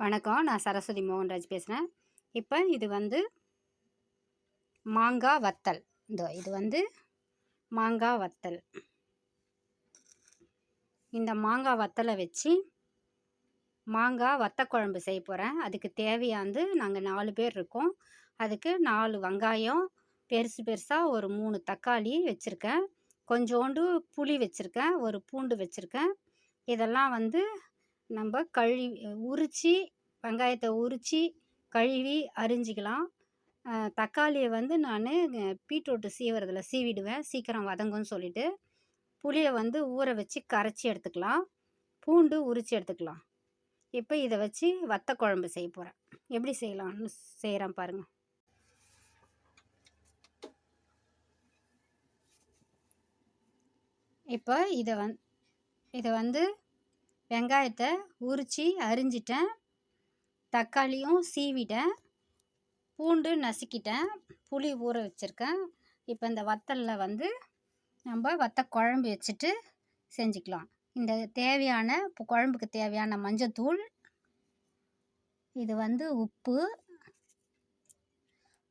வணக்கம். நான் சரஸ்வதி மோகன்ராஜ் பேசுகிறேன். இப்போ இது வந்து மாங்காய் வத்தல். இது வந்து மாங்காய் வத்தல். இந்த மாங்காய் வத்தலை வச்சு மாங்காய் வத்தக்குழம்பு செய்ய போகிறேன். அதுக்கு தேவையானது நாங்கள் 4 பேர் இருக்கோம். அதுக்கு 4 வெங்காயம், பெருசு பெருசாக ஒரு 3 தக்காளி வச்சுருக்கேன், கொஞ்சோண்டு புளி வச்சுருக்கேன், ஒரு பூண்டு வச்சுருக்கேன். இதெல்லாம் வந்து நம்ம உரித்து வெங்காயத்தை உரித்து கழுவி அரிஞ்சிக்கலாம். தக்காளியை வந்து நான் பீட்ரூட்டு சீவுறதுல சீவிடுவேன், சீக்கிரம் வதங்கும்னு சொல்லிட்டு. புளியை வந்து ஊற வச்சு கரைச்சி எடுத்துக்கலாம், பூண்டு உரித்து எடுத்துக்கலாம். இப்போ இதை வச்சு வத்த குழம்பு செய்ய போகிறேன். எப்படி செய்யலாம்னு செய்கிறேன் பாருங்கள். இப்போ இதை வந்து வெங்காயத்தை உரித்து அரிஞ்சிட்டேன், தக்காளியும் சீவிட்டேன், பூண்டு நசுக்கிட்டேன், புளி ஊற வச்சுருக்கேன். இப்போ இந்த வத்தலில் வந்து நம்ம வத்த குழம்பு வச்சுட்டு செஞ்சுக்கலாம். இந்த குழம்புக்கு தேவையான மஞ்சத்தூள், இது வந்து உப்பு,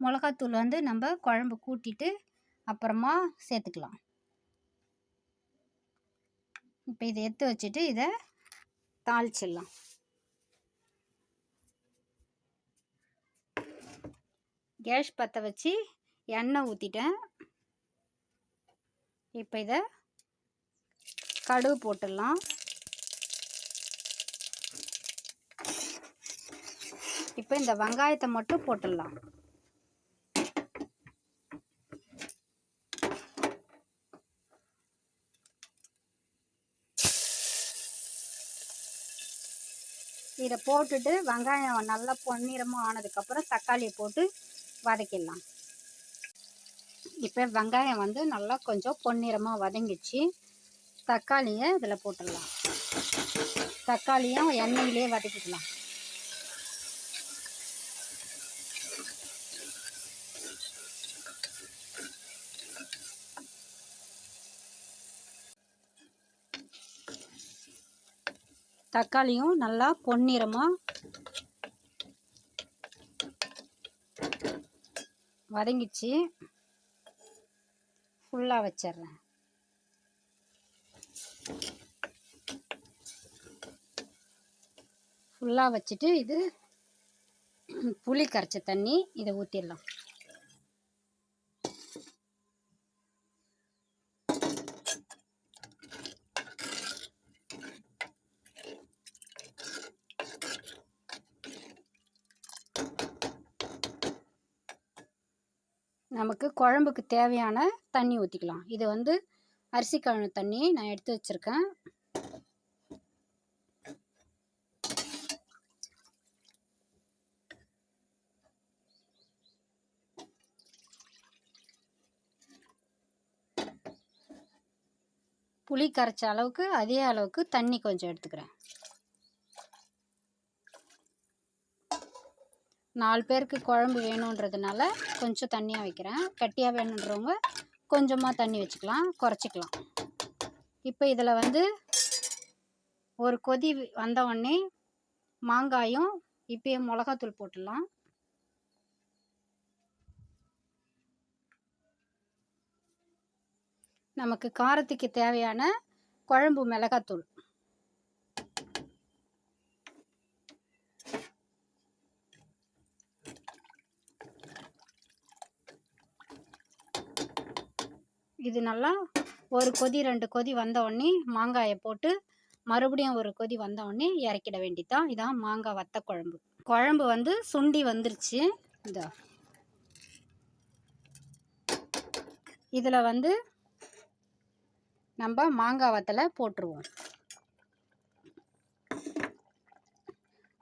மிளகாத்தூள் வந்து நம்ம குழம்பு கூட்டிட்டு அப்புறமா சேர்த்துக்கலாம். இப்போ இதை எடுத்து வச்சுட்டு இதை தாளிச்சிடலாம். கேஸ் பற்ற வச்சு எண்ணெய் ஊற்றிட்டேன். இப்போ இதை கடுகு போட்டுடலாம். இப்போ இந்த வெங்காயத்தை மட்டும் போட்டுடலாம். இதை போட்டுட்டு வெங்காயம் நல்லா பொன்னிறமாக ஆனதுக்கப்புறம் தக்காளியை போட்டு வதக்கிடலாம். இப்போ வெங்காயம் வந்து நல்லா கொஞ்சம் பொன்னிறமாக வதங்கிச்சு. தக்காளியை இதில் போட்டுடலாம். தக்காளியும் எண்ணெயிலே வதக்கிக்கலாம். தக்காளியும் நல்லா பொன்னிறமாக வதங்கிச்சு. ஃபுல்லாக வச்சிட்றேன். ஃபுல்லாக வச்சுட்டு இது புளி கரைச்ச தண்ணி இதை ஊற்றிடலாம். நமக்கு குழம்புக்கு தேவையான தண்ணி ஊற்றிக்கலாம். இது வந்து அரிசி கழுவின தண்ணி நான் எடுத்து வச்சுருக்கேன். புளி கரைச்ச அளவுக்கு அதே அளவுக்கு தண்ணி கொஞ்சம் எடுத்துக்கிறேன். 4 பேருக்கு குழம்பு வேணுன்றதுனால கொஞ்சம் தண்ணியாக வைக்கிறேன். கட்டியாக வேணுன்றவங்க கொஞ்சமாக தண்ணி வச்சுக்கலாம், குறைச்சிக்கலாம். இப்போ இதில் வந்து ஒரு கொதி வந்த உடனே மாங்காயும் இப்போயே மிளகாத்தூள் போட்டுடலாம். நமக்கு காரத்துக்கு தேவையான குழம்பு மிளகாத்தூள், இது நல்லா ஒரு கொதி 2 கொதி வந்த உடனே மாங்காயை போட்டு மறுபடியும் ஒரு கொதி வந்த உடனே இறக்கிட வேண்டியதான். இதான் மாங்காய் வத்த குழம்பு. குழம்பு வந்து சுண்டி வந்துருச்சு. இதில் வந்து நம்ம மாங்காய் வத்தலை போட்டுருவோம்.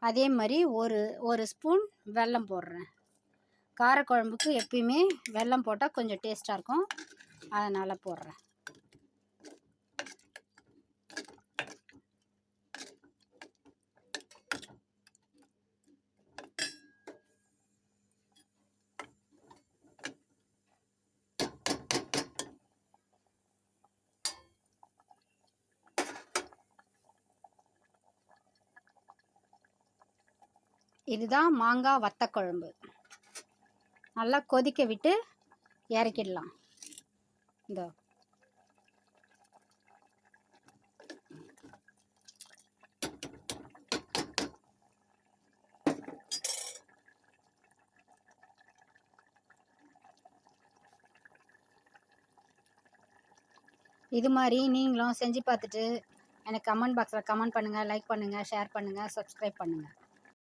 அதே மாதிரி ஒரு ஸ்பூன் வெல்லம் போடுறேன். காரக்குழம்புக்கு எப்பயுமே வெல்லம் போட்டால் கொஞ்சம் டேஸ்ட்டாக இருக்கும், அதனால் போடுறேன். இதுதான் மாங்காய் வத்தக்குழம்பு. நல்லா கொதிக்க விட்டு இறக்கிடலாம். இதோ இது மாதிரி நீங்களும் செஞ்சு பார்த்துட்டு எனக்கு கமெண்ட் பாக்ஸில் கமெண்ட் பண்ணுங்கள், லைக் பண்ணுங்கள், ஷேர் பண்ணுங்கள், சப்ஸ்கிரைப் பண்ணுங்கள்.